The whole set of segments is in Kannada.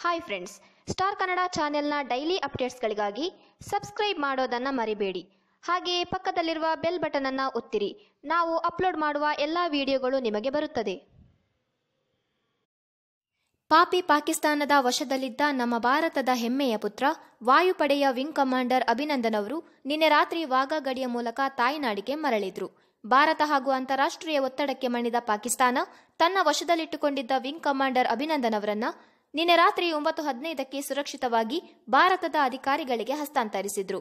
ಹಾಯ್ ಫ್ರೆಂಡ್ಸ್, ಸ್ಟಾರ್ ಕನ್ನಡ ಚಾನೆಲ್ನ ಡೈಲಿ ಅಪ್ಡೇಟ್ಸ್ಗಳಿಗಾಗಿ ಸಬ್ಸ್ಕ್ರೈಬ್ ಮಾಡೋದನ್ನು ಮರಿಬೇಡಿ. ಹಾಗೆಯೇ ಪಕ್ಕದಲ್ಲಿರುವ ಬೆಲ್ ಬಟನ್ ಅನ್ನು ಒತ್ತಿರಿ. ನಾವು ಅಪ್ಲೋಡ್ ಮಾಡುವ ಎಲ್ಲ ವಿಡಿಯೋಗಳು ನಿಮಗೆ ಬರುತ್ತದೆ. ಪಾಪಿ ಪಾಕಿಸ್ತಾನದ ವಶದಲ್ಲಿದ್ದ ನಮ್ಮ ಭಾರತದ ಹೆಮ್ಮೆಯ ಪುತ್ರ ವಾಯುಪಡೆಯ ವಿಂಗ್ ಕಮಾಂಡರ್ ಅಭಿನಂದನ್ ಅವರು ನಿನ್ನೆ ರಾತ್ರಿ ವಾಘಾ ಗಡಿಯ ಮೂಲಕ ತಾಯ್ನಾಡಿಗೆ ಮರಳಿದ್ರು. ಭಾರತ ಹಾಗೂ ಅಂತಾರಾಷ್ಟ್ರೀಯ ಒತ್ತಡಕ್ಕೆ ಮಣಿದ ಪಾಕಿಸ್ತಾನ ತನ್ನ ವಶದಲ್ಲಿಟ್ಟುಕೊಂಡಿದ್ದ ವಿಂಗ್ ಕಮಾಂಡರ್ ಅಭಿನಂದನ್ ಅವರನ್ನ ನಿನ್ನೆ ರಾತ್ರಿ 9:15ಕ್ಕೆ ಸುರಕ್ಷಿತವಾಗಿ ಭಾರತದ ಅಧಿಕಾರಿಗಳಿಗೆ ಹಸ್ತಾಂತರಿಸಿದ್ರು.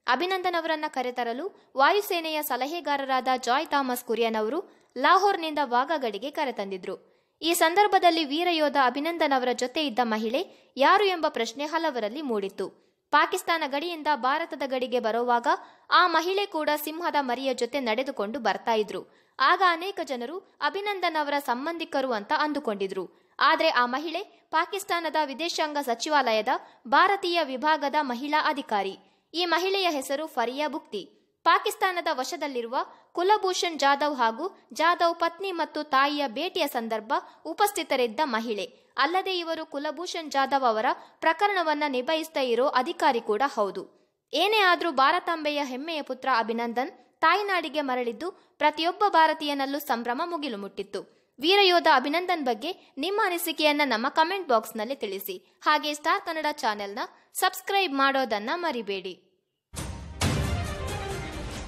ಅಭಿನಂದನ್ ಅವರನ್ನ ಕರೆತರಲು ವಾಯುಸೇನೆಯ ಸಲಹೆಗಾರರಾದ ಜಾಯ್ ಥಾಮಸ್ ಕುರಿಯನ್ ಅವರು ಲಾಹೋರ್ನಿಂದ ವಾಘಾ ಗಡಿಗೆ ಕರೆತಂದಿದ್ರು. ಈ ಸಂದರ್ಭದಲ್ಲಿ ವೀರಯೋಧ ಅಭಿನಂದನ್ ಅವರ ಜೊತೆ ಇದ್ದ ಮಹಿಳೆ ಯಾರು ಎಂಬ ಪ್ರಶ್ನೆ ಹಲವರಲ್ಲಿ ಮೂಡಿತ್ತು. ಪಾಕಿಸ್ತಾನ ಗಡಿಯಿಂದ ಭಾರತದ ಗಡಿಗೆ ಬರುವಾಗ ಆ ಮಹಿಳೆ ಕೂಡ ಸಿಂಹದ ಮರಿಯ ಜೊತೆ ನಡೆದುಕೊಂಡು ಬರ್ತಾ ಇದ್ರು. ಆಗ ಅನೇಕ ಜನರು ಅಭಿನಂದನ್ ಅವರ ಸಂಬಂಧಿಕರು ಅಂತ ಅಂದುಕೊಂಡಿದ್ರು. ಆದರೆ ಆ ಮಹಿಳೆ ಪಾಕಿಸ್ತಾನದ ವಿದೇಶಾಂಗ ಸಚಿವಾಲಯದ ಭಾರತೀಯ ವಿಭಾಗದ ಮಹಿಳಾ ಅಧಿಕಾರಿ. ಈ ಮಹಿಳೆಯ ಹೆಸರು ಫರಿಯಾ ಬುಕ್ತಿ. ಪಾಕಿಸ್ತಾನದ ವಶದಲ್ಲಿರುವ ಕುಲಭೂಷಣ್ ಜಾಧವ್ ಹಾಗೂ ಜಾಧವ್ ಪತ್ನಿ ಮತ್ತು ತಾಯಿಯ ಭೇಟಿಯ ಸಂದರ್ಭ ಉಪಸ್ಥಿತರಿದ್ದ ಮಹಿಳೆ. ಅಲ್ಲದೆ ಇವರು ಕುಲಭೂಷಣ್ ಜಾಧವ್ ಅವರ ಪ್ರಕರಣವನ್ನ ನಿಭಾಯಿಸ್ತಾ ಇರೋ ಅಧಿಕಾರಿ ಕೂಡ ಹೌದು. ಏನೇ ಆದ್ರೂ ಭಾರತಾಂಬೆಯ ಹೆಮ್ಮೆಯ ಪುತ್ರ ಅಭಿನಂದನ್ ತಾಯ್ನಾಡಿಗೆ ಮರಳಿದ್ದು ಪ್ರತಿಯೊಬ್ಬ ಭಾರತೀಯನಲ್ಲೂ ಸಂಭ್ರಮ ಮುಗಿಲು ಮುಟ್ಟಿತ್ತು. ವೀರಯೋಧ ಅಭಿನಂದನ್ ಬಗ್ಗೆ ನಿಮ್ಮ ಅನಿಸಿಕೆಯನ್ನ ನಮ್ಮ ಕಮೆಂಟ್ ಬಾಕ್ಸ್ನಲ್ಲಿ ತಿಳಿಸಿ. ಹಾಗೆ ಸ್ಟಾರ್ ಕನ್ನಡ ಚಾನೆಲ್ನ ಸಬ್ಸ್ಕ್ರೈಬ್ ಮಾಡೋದನ್ನ ಮರಿಬೇಡಿ.